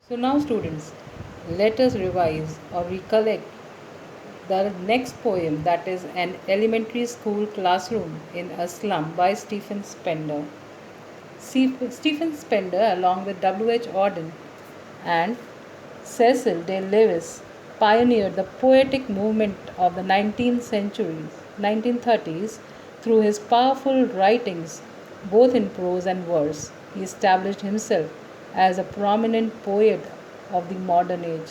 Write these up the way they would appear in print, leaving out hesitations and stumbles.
So now students, let us revise or recollect the next poem, that is An Elementary School Classroom in a Slum by Stephen Spender. Stephen Spender, along with W.H. Auden and Cecil de Lewis, pioneered the poetic movement of the 1930s through his powerful writings, both in prose and verse. He established himself as a prominent poet of the modern age.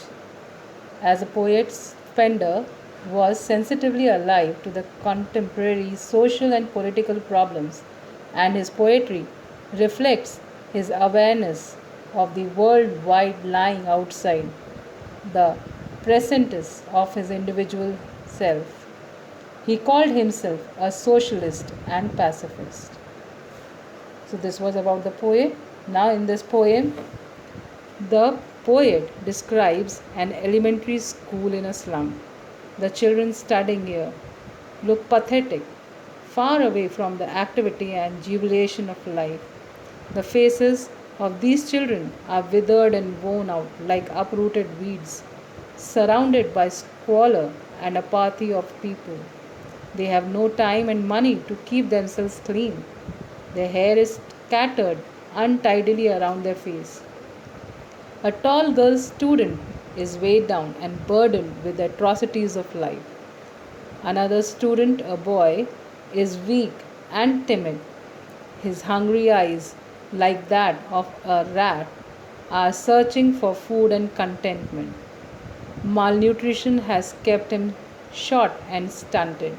As a poet, Spender was sensitively alive to the contemporary social and political problems, and his poetry reflects his awareness of the world wide lying outside the precincts of his individual self. He called himself a socialist and pacifist. So, this was about the poet. Now, in this poem, the poet describes an elementary school in a slum. The children studying here look pathetic, far away from the activity and jubilation of life. The faces of these children are withered and worn out like uprooted weeds, surrounded by squalor and apathy of people. They have no time and money to keep themselves clean. Their hair is scattered untidily around their face. A tall girl student is weighed down and burdened with the atrocities of life. Another student, a boy, is weak and timid. His hungry eyes, like that of a rat, are searching for food and contentment. Malnutrition has kept him short and stunted.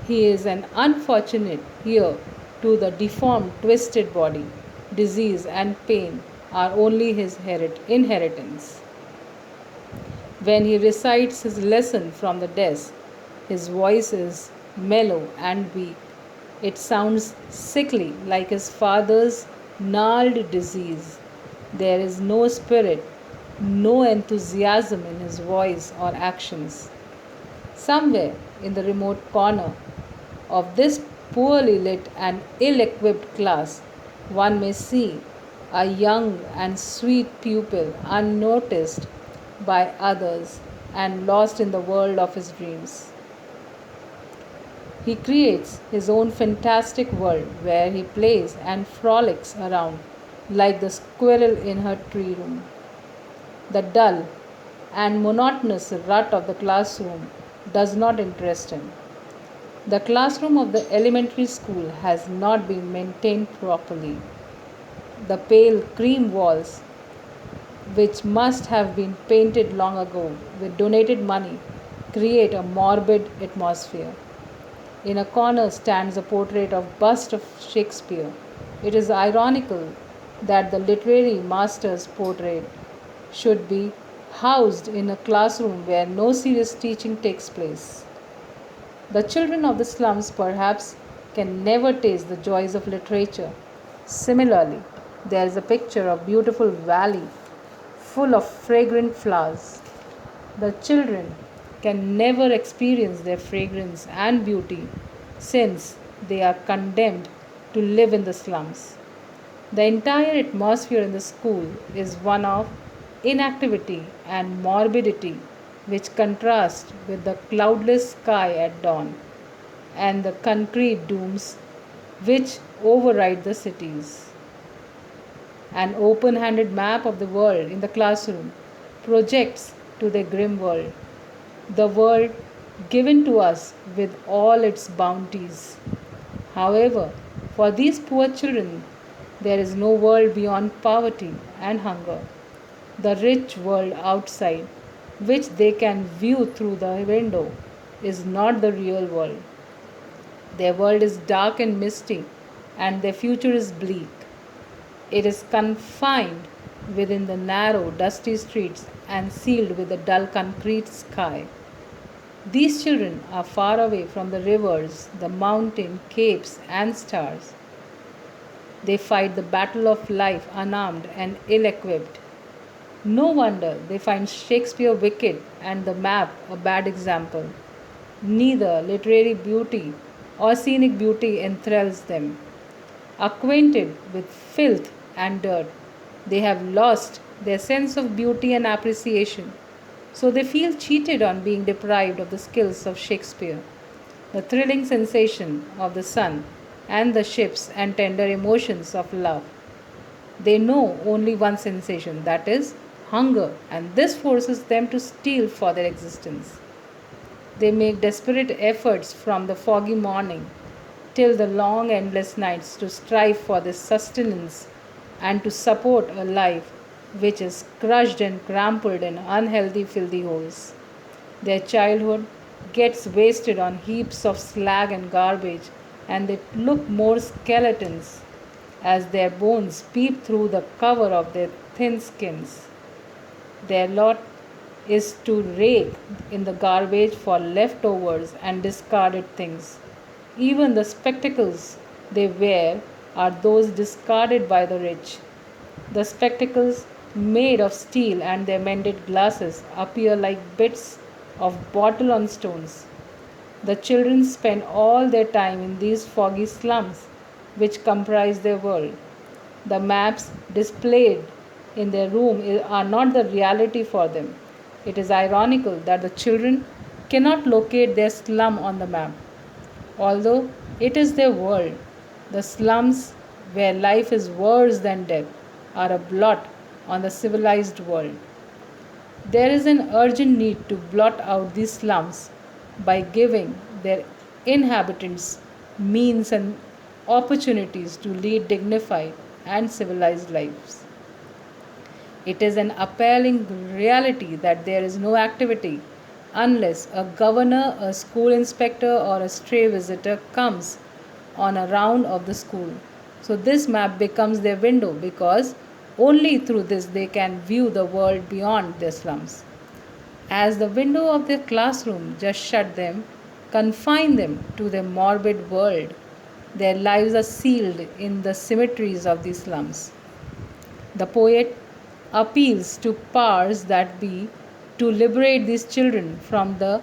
He is an unfortunate heir to the deformed, twisted body. Disease and pain are only his inheritance. When he recites his lesson from the desk, his voice is mellow and weak. It sounds sickly, like his father's gnarled disease. There is no spirit, no enthusiasm in his voice or actions. Somewhere in the remote corner of this poorly lit and ill equipped class, one may see a young and sweet pupil unnoticed by others and lost in the world of his dreams. He creates his own fantastic world where he plays and frolics around like the squirrel in her tree room. The dull and monotonous rut of the classroom does not interest him. The classroom of the elementary school has not been maintained properly. The pale cream walls, which must have been painted long ago with donated money, create a morbid atmosphere. In a corner stands a portrait of bust of Shakespeare. It is ironical that the literary master's portrait should be housed in a classroom where no serious teaching takes place. The children of the slums perhaps can never taste the joys of literature. Similarly, there is a picture of beautiful valley full of fragrant flowers. The children can never experience their fragrance and beauty since they are condemned to live in the slums. The entire atmosphere in the school is one of inactivity and morbidity, which contrasts with the cloudless sky at dawn and the concrete domes which override the cities. An open handed map of the world in the classroom projects to the grim world, the world given to us with all its bounties. However, for these poor children, there is no world beyond poverty and hunger. The rich world outside, which they can view through the window, is not the real world. Their world is dark and misty, and their future is bleak. It is confined within the narrow, dusty streets and sealed with the dull concrete sky. These children are far away from the rivers, the mountain, capes, and stars. They fight the battle of life unarmed and ill equipped. No wonder they find Shakespeare wicked and the map a bad example. Neither literary beauty or scenic beauty enthralls them. Acquainted with filth and dirt, They have lost their sense of beauty and appreciation, so they feel cheated on being deprived of the skills of Shakespeare, the thrilling sensation of the sun, and the ships and tender emotions of love. They know only one sensation, that is, hunger, and this forces them to steal for their existence. They make desperate efforts from the foggy morning till the long endless nights to strive for this sustenance and to support a life which is crushed and crumpled in unhealthy, filthy holes. Their childhood gets wasted on heaps of slag and garbage, and they look more skeletons as their bones peep through the cover of their thin skins. Their lot is to rake in the garbage for leftovers and discarded things. Even the spectacles they wear are those discarded by the rich. The spectacles made of steel and their mended glasses appear like bits of bottle on stones. The children spend all their time in these foggy slums which comprise their world. The maps displayed in their room are not the reality for them. It is ironical that the children cannot locate their slum on the map. Although it is their world, the slums where life is worse than death are a blot on the civilized world. There is an urgent need to blot out these slums by giving their inhabitants means and opportunities to lead dignified and civilized lives. It is an appalling reality that there is no activity unless a governor, a school inspector, or a stray visitor comes on a round of the school. So, this map becomes their window because only through this they can view the world beyond their slums. As the window of their classroom just shut them, confine them to their morbid world, their lives are sealed in the cemeteries of these slums. The poet appeals to powers that be to liberate these children from the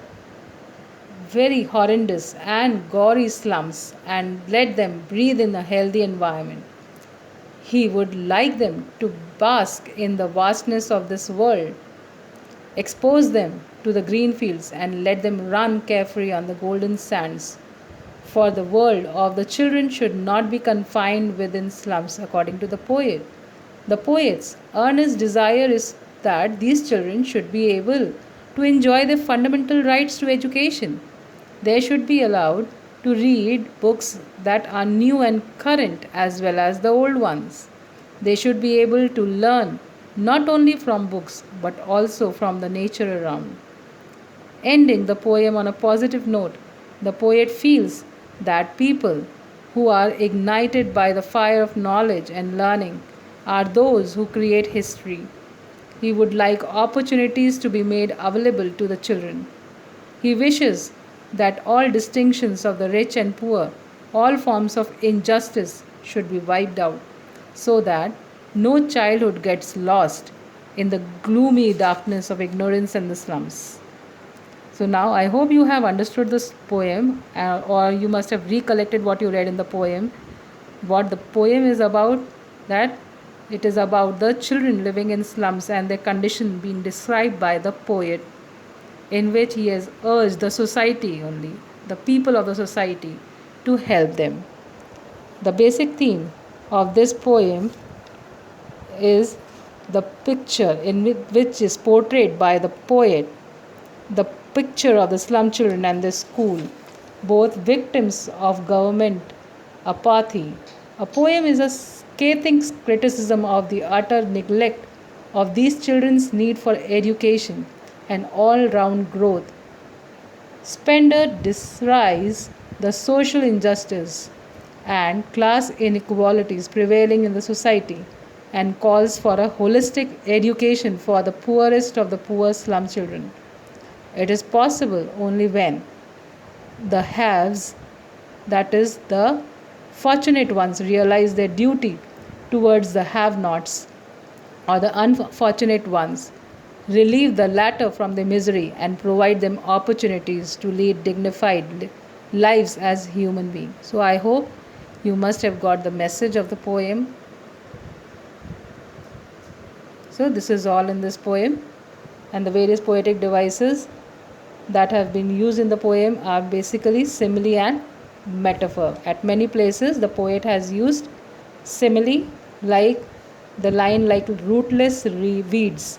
very horrendous and gory slums and let them breathe in a healthy environment. He would like them to bask in the vastness of this world, expose them to the green fields, and let them run carefree on the golden sands. For the world of the children should not be confined within slums, according to the poet. The poet's earnest desire is that these children should be able to enjoy their fundamental rights to education. They should be allowed to read books that are new and current as well as the old ones. They should be able to learn not only from books but also from the nature around. Ending the poem on a positive note, the poet feels that people who are ignited by the fire of knowledge and learning are those who create history. He would like opportunities to be made available to the children. He wishes that all distinctions of the rich and poor, all forms of injustice should be wiped out so that no childhood gets lost in the gloomy darkness of ignorance and the slums. So now I hope you have understood this poem, or you must have recollected what you read in the poem. What the poem is about, that it is about the children living in slums and their condition being described by the poet, in which he has urged the society only, the people of the society, to help them. The basic theme of this poem is the picture in which is portrayed by the poet, the picture of the slum children and the school, both victims of government apathy. A poem is a scathing criticism of the utter neglect of these children's need for education and all round growth. Spender deries the social injustice and class inequalities prevailing in the society and calls for a holistic education for the poorest of the poor slum children. It is possible only when the haves, that is, the fortunate ones, realize their duty towards the have nots, or the unfortunate ones relieve the latter from their misery and provide them opportunities to lead dignified lives as human beings. So I hope you must have got the message of the poem. So this is all in this poem, and the various poetic devices that have been used in the poem are basically simile and metaphor. At many places, the poet has used simile, like the line like rootless weeds.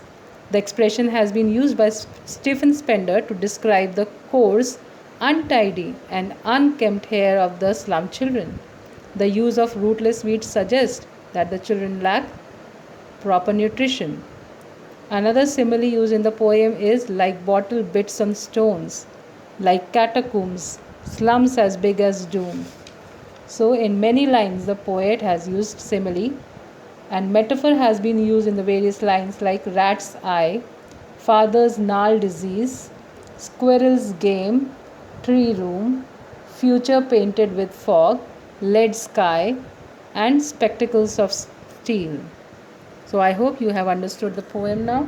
The expression has been used by Stephen Spender to describe the coarse, untidy, and unkempt hair of the slum children. The use of rootless weeds suggests that the children lack proper nutrition. Another simile used in the poem is like bottle bits on stones, like catacombs, slums as big as doom. So, in many lines, the poet has used simile, and metaphor has been used in the various lines like rat's eye, father's gnarl disease, squirrel's game, tree room, future painted with fog, lead sky, and spectacles of steel. So I hope you have understood the poem now.